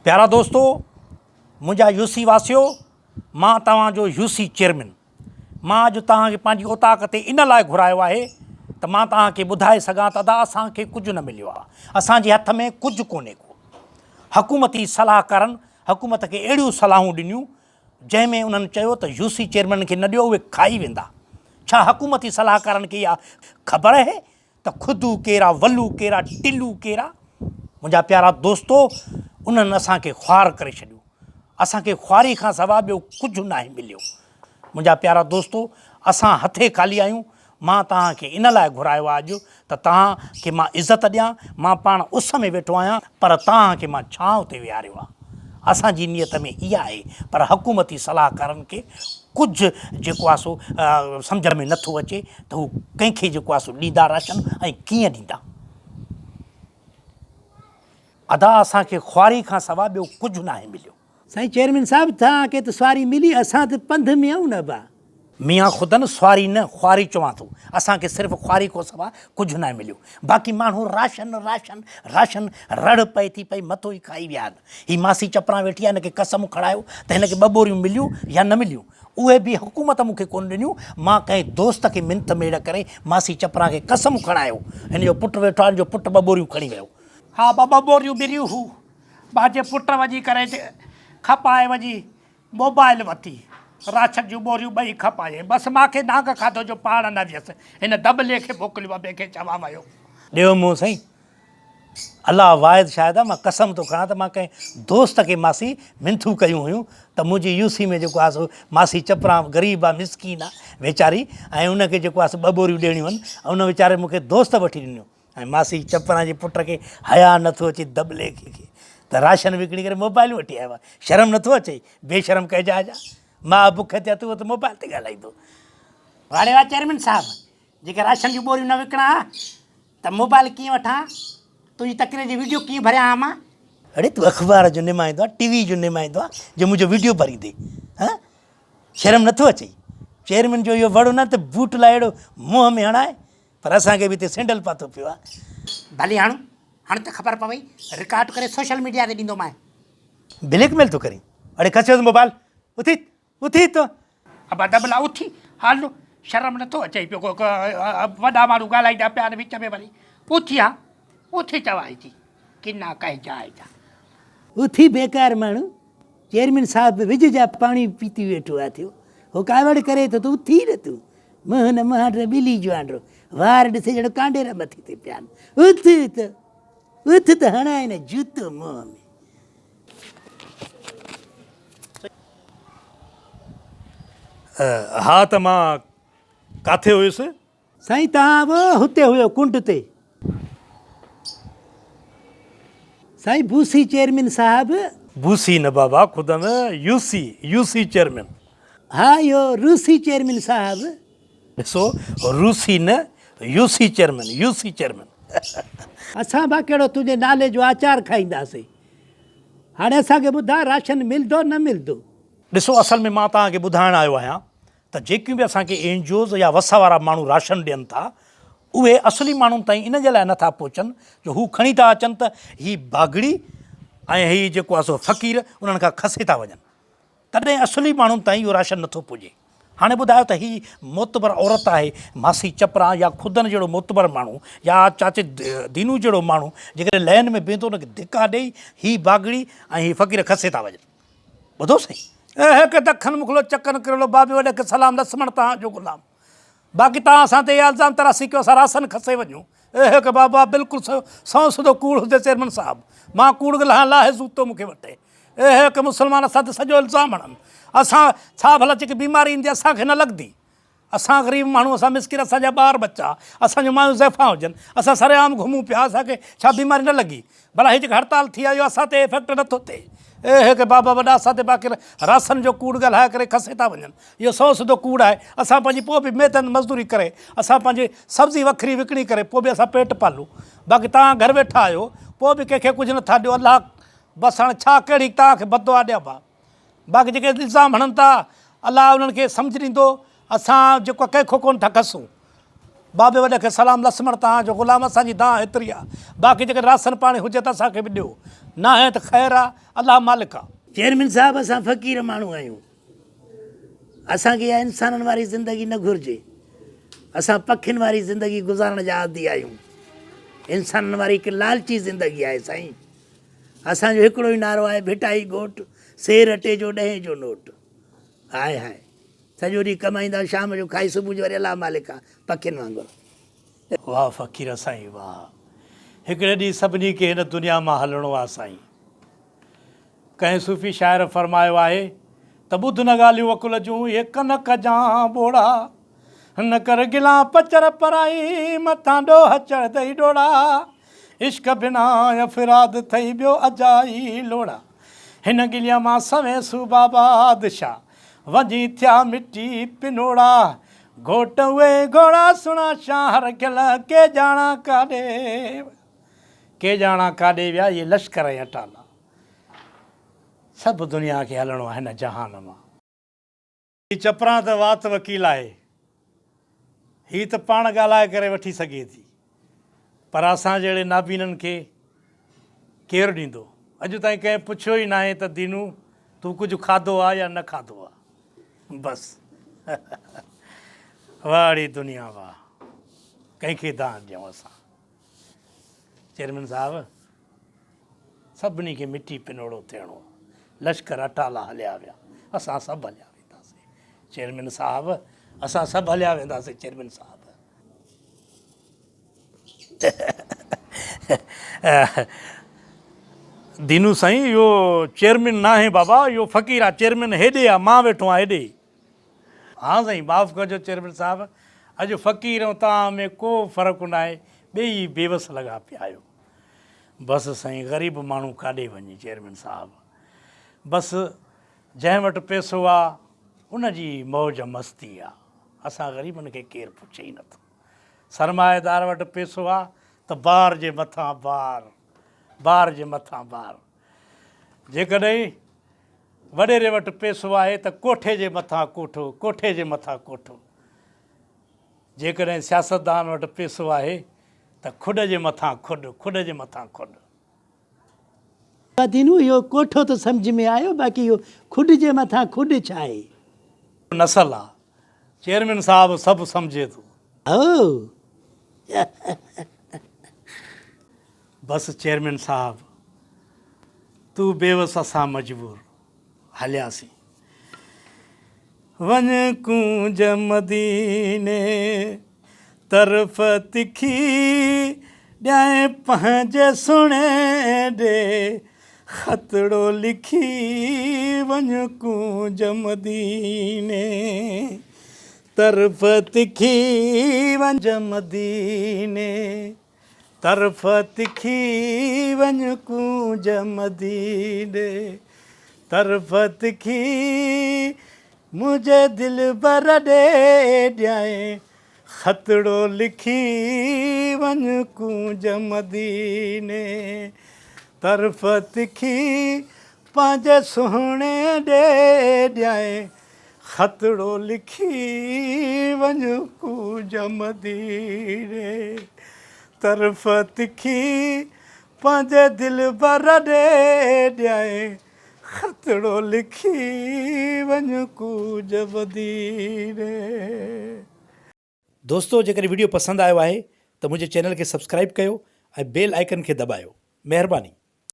प्यारा दोस्तों, मुझा यूसी वासियो, मां तव्हांजो यूसी चेयरमैन, मां अॼु तव्हांखे पंहिंजी औताक़ ते इन लाइ घुरायो आहे त मां तव्हांखे ॿुधाए सघां त दादा असांखे कुझु न मिलियो आहे, असांजे हथ में कुझु कोन्हे को। हुकूमती सलाहकारनि हुकूमत खे अहिड़ियूं सलाहूं ॾिनियूं जंहिंमें उन्हनि चयो त यूसी चेयरमैन खे न ॾियो, उहे खाई वेंदा। छा हुकूमती सलाहकारनि खे इहा ख़बर आहे त खुदू केरु, वलू केरु, टिलू केरु? मुंहिंजा प्यारा दोस्तो, उन्हनि असांखे ख़्वार करे छॾियो, असांखे ख़्वारी खां सवाइ ॿियो कुझु न आहे मिलियो। मुंहिंजा प्यारा दोस्तो, असां हथे खाली आहियूं। मां तव्हांखे इन लाइ घुरायो आहे अॼु त तव्हांखे मां इज़त ॾियां। मां पाण उस में वेठो आहियां, पर तव्हांखे मां छांव ते विहारियो आहे। असांजी नीयत में इहा आहे, पर हुकूमती सलाहकारनि खे कुझु जेको आहे सो सम्झ में नथो अचे त हू कंहिंखे जेको आहे सो ॾींदा राशन ऐं कीअं ॾींदा। अदा असांखे ख़्वारी खां सवाइ ॿियो कुझु न आहे मिलियो। साईं चेयरमैन साहब, तव्हांखे त सवारी मिली, असां त पंध में आहियूं न बा। मियाँ ख़ुदा न सवारी न ख़्वारी चवां थो, असांखे सिर्फ़ु ख़्वारी खां सवाइ कुझु न आहे मिलियो। बाक़ी माण्हू राशन राशन राशन रड़ पए थी पई, मथो ई खाई विया आहिनि। हीअ मासी चपरां वेठी आहे, हिनखे कसम खणायो त हिनखे 2 बोरियूं मिलियूं या न मिलियूं। उहे बि हुकूमत मूंखे कोन ॾिनियूं। मां कंहिं दोस्त खे मिंथ मेड़ करे मासी चपरां खे कसम खणायो, हिनजो पुटु वेठो आहे, हिनजो पुटु 2 बोरियूं खणी वियो। हा, 2 बोरियूं ॿिरियूं हू बाजे पुटु वञी करे खपाए वञी मोबाइल वरिती, राशन जूं बोरियूं 2 खपाए। बसि मूंखे नांग खाधो जो पाण न वियसि, हिन दबले खे मोकिलियो, ॿिए खे चवां वियो ॾियो मूं साईं। अलाह वाहिद शायदि आहे, मां कसम थो खणां त मां कंहिं दोस्त खे मासी मिंथूं कयूं हुयूं त मुंहिंजी यूसी में जेको आहे सो मासी चपरां ग़रीब आहे, मिसकीन आहे वीचारी, ऐं उनखे जेको आहे सो 2 बोरियूं ॾियणियूं आहिनि, ऐं उन वीचारे मूंखे दोस्त वठी ॾिनियूं। ऐं मासी चपरां जे पुट खे हया नथो अचे दबले खे त राशन विकिणी करे मोबाइल वठी आयो आहे। शर्म नथो अचे? बेशरम कहिजा जा। मां बुख ते तूं त मोबाइल ते ॻाल्हाईंदो। वाड़े वाह चेयरमैन साहब, जेके राशन जूं बोरियूं न विकिणा त मोबाइल कीअं वठां? तुंहिंजी तकरीर जी वीडियो कीअं भरियां मां? अड़े तूं अख़बार जो निमाईंदो आहे, टीवी जो निमाईंदो आहे, जो मुंहिंजो वीडियो भरींदे? हां, शर्म नथो अचे? चेयरमैन जो इहो वड़ो न त बूट लाइ अहिड़ो मुंहं में हणाए, पर असांखे बि हिते सैंडल पातो पियो आहे। भली हाणे हाणे त ख़बर पवई, रिकॉर्ड करे सोशल मीडिया ते ॾींदोमांइ। ब्लैकमेल थो करीं? अड़े खसियो मोबाइल, उथी उथी तो अब दबला उथी हलो, शर्म नथो अचे पियो? वॾा माण्हू ॻाल्हाईंदा पिया आहिनि विच में, वरी उथी हा उथी चवाई थी किना कहिजा जा उथी बेकार माण्हू। चेयरमैन साहब विझ जा पाणी पीती वेठो आहे थियो, हो कावड़ करे थो त उथी न तूं। मोहन महांड ॿिली जो आंड्रो वार ॾिसे ॼण कांडेरा मथे ते पिया आहिनि। उथ त हणाए न जूतो मुंहं में। हा त मां किथे हुयुसि? साईं तव्हां बि हुते हुयो कुंड ते। साईं बूसी चेयरमैन साहब। बूसी न बाबा, ख़ुदा न यूसी चेयरमैन। हा, इहो रूसी चेयरमैन साहब। ॾिसो, रूसी न यूसी चेयरमैन। असां बि कहिड़ो तुंहिंजे नाले जो आचार खाईंदासीं। हाणे असांखे ॿुधाए, राशन मिलंदो न मिलंदो? ॾिसो, असल में मां तव्हांखे ॿुधाइण आयो आहियां त जेकियूं बि असांखे NGOs या वस वारा माण्हू राशन ॾियनि था, उहे असली माण्हुनि ताईं इन जे लाइ नथा पहुचनि जो हू खणी था अचनि त हीअ बागड़ी ऐं हीअ जेको आहे सो फ़क़ीर उन्हनि खां खसे था वञनि, तॾहिं असली माण्हुनि ताईं इहो राशन नथो पुॼे। हाणे ॿुधायो त हीअ मोतबर औरत आहे मासी चपरां, या ख़ुदनि जहिड़ो मोतबर माण्हू, या चाचे दीनू जहिड़ो माण्हू जेकॾहिं लाइन में बीहंदो हुनखे धिका ॾेई हीअ बागड़ी ऐं हीअ फ़क़ीर खसे था वञनि। ॿुधो साईं, हिकु दखन मोकिलो चकन किरलो बाबे वॾे खे सलाम, लक्ष्मण तव्हांजो गुलाम। बाक़ी तव्हां असां ते इल्ज़ाम तरासी कयो असां राशन खसे वञूं। हिकु बाबा बिल्कुलु सौ सुधो कूड़ हुजे चेयरमैन साहब, मां कूड़ ॻाल्हाइण लाइ ज़ूतो मूंखे वठे। हिकु मुस्लमान असां ते सॼो इल्ज़ाम हणनि। असां छा भला जेकी बीमारी ईंदी असांखे न लॻंदी? असां ग़रीब माण्हू, असां मिसकिन, असांजा ॿार बच्चा, असांजूं मायूं ज़ैफ़ां हुजनि, असां सरेआम घुमूं पिया, असांखे छा बीमारी न लॻी? भला हीअ जेका हड़ताल थी आहे इहो असां ते इफेक्ट नथो थिए? हिकु बाबा वॾा असां ते बाक़ी राशन जो कूड़ ॻाल्हाए करे खसे था वञनि। इहो सौ सुधो कूड़ आहे। असां पंहिंजी पोइ बि महिनत मज़दूरी करे, असां पंहिंजी सब्ज़ी वखरी विकिणी करे पोइ बि असां पेट पालूं। बाक़ी तव्हां घर वेठा आहियो, पोइ बि कंहिंखे कुझु नथा ॾियो। अलाह बसि हाणे छा कहिड़ी तव्हांखे बददुआ ॾियां बा? बाक़ी जेके इल्ज़ाम हणनि था, अलाह उन्हनि खे सम्झ ॾींदो। असां जेको कंहिंखो कोन था खसूं, बाबे वॾे खे सलाम लक्ष्मण तव्हांजो ग़ुलाम असांजी दां हेतिरी आहे बाक़ी जेके राशन पाणी हुजे त असांखे बि ॾियो न आहे त ख़ैरु आहे अलाह मालिक आहे। चेयरमैन साहब असां फ़क़ीर माण्हू आहियूं, असांखे इहा इंसाननि वारी ज़िंदगी न घुरिजे, असां पखियुनि वारी ज़िंदगी गुज़ारण जा आदी आहियूं। इंसाननि वारी हिकु लालची ज़िंदगी आहे साईं। असांजो हिकिड़ो ई नारो आहे भिटाई घोट सेर अटे जो 10 जो नोट। हाय हाय सॼो ॾींहुं कमाईंदा शाम जो खाई सुबुह जो वरी अलाह मालिक आहे पखियुनि वांगुरु। वाह फ़क़ीर साईं वाह। हिकिड़े ॾींहुं सभिनी खे हिन दुनिया मां हलणो आहे साईं। कंहिं सूफ़ी शाइर फ़रमायो आहे त ॿुध न ॻाल्हियूं अकुल जूं इहे कन कजां बोड़ा न कर गिला पचर पराई मथां ॾोह चढ़ंदई डोड़ा इश्क बिना अफ़राद थई ॿियो अजाई लोड़ा हिन गिलिया मां सवें बाबा बादशाह वञी थिया मिटी पिनोड़ा घोट उहे घोड़ा सुणा शाह रखियल के ॼाणा काॾे विया इहे लश्कर ऐं अटाला। सभु दुनिया खे हलणो आहे हिन जहान मां। हीअ चपरां त वात वकील आहे, हीअ त पाण ॻाल्हाए करे वठी सघे थी, पर असां जहिड़े नाबीननि खे केरु ॾींदो। अॼु ताईं कंहिं पुछियो ई न आहे त दीनू तूं कुझु खाधो आहे या न खाधो आहे। बसि वाड़ी दुनिया वाह, कंहिंखे दान ॾियूं असां। चेयरमैन साहिबु सभिनी खे मिटी पिनोड़ो थियणो, लश्कर अटाला हलिया विया, असां सभु हलिया वेंदासीं। चेयरमैन साहिबु असां सभु हलिया वेंदासीं। चेयरमैन साहिबु दीनू साईं इहो चेयरमैन न आहे बाबा, इहो फ़क़ीर आहे। चेयरमैन हेॾे आहे, मां वेठो आहियां हेॾे। हा साईं माफ़ु कजो चेयरमैन साहिबु, अॼु फ़क़ीर ऐं तव्हां में को फ़र्क़ु न आहे, ॿई बेवस लॻा पिया आहियो। बसि साईं ग़रीब माण्हू काॾे वञे चेयरमैन साहिबु, बसि जंहिं वटि पैसो आहे उनजी मौज मस्ती आहे। असां ग़रीबनि खे केरु पुछे ई नथो। सरमाएदार वटि पैसो आहे त बार जे मथां बार, बार जे मथां बार। जेकॾहिं वॾेरे वटि पैसो आहे त कोठे जे मथां कोठो, कोठे जे मथां कोठो। जेकॾहिं सियासतदान वटि पैसो आहे त खुॾ जे मथां खुॾ, खुॾ जे मथां खुॾ। दीनू इहो कोठो त सम्झ में आयो, बाक़ी इहो खुॾ जे मथां खुॾ छा आहे? नसल आहे। चेयरमैन साहिबु सभु सम्झे थो। बसि चेयरमैन साहिबु तूं बेवस असां मजबूर हलियासीं। वञ कूंज मदीने तरफ़ तिखी ॾियां पंहिंजे सुणे ॾे ख़तड़ो लिखी वञ कूंज मदीने तरफ़ तिखी वञ मदीने तरफ़ तिखी वञ कूंज मदीने तरफ़ तिखी मुंहिंजे दिलि बर ॾे ॾियां ख़तड़ो लिखी वञ कूंज मदीने तरफ़ तिखी पंहिंजे सुहिणे ॾे ॾियां ख़तड़ो लिखी वञ कूंज मदीने तरफ़ तिखी पंहिंजे दिलि बर ॾे ॾियां ख़तड़ो लिखी वञ कूंज मदीने। दोस्तो जेकर वीडियो पसंदि आयो आहे त मुंहिंजे चैनल खे सब्सक्राइब कयो ऐं बेल आइकन खे दॿायो। महिरबानी।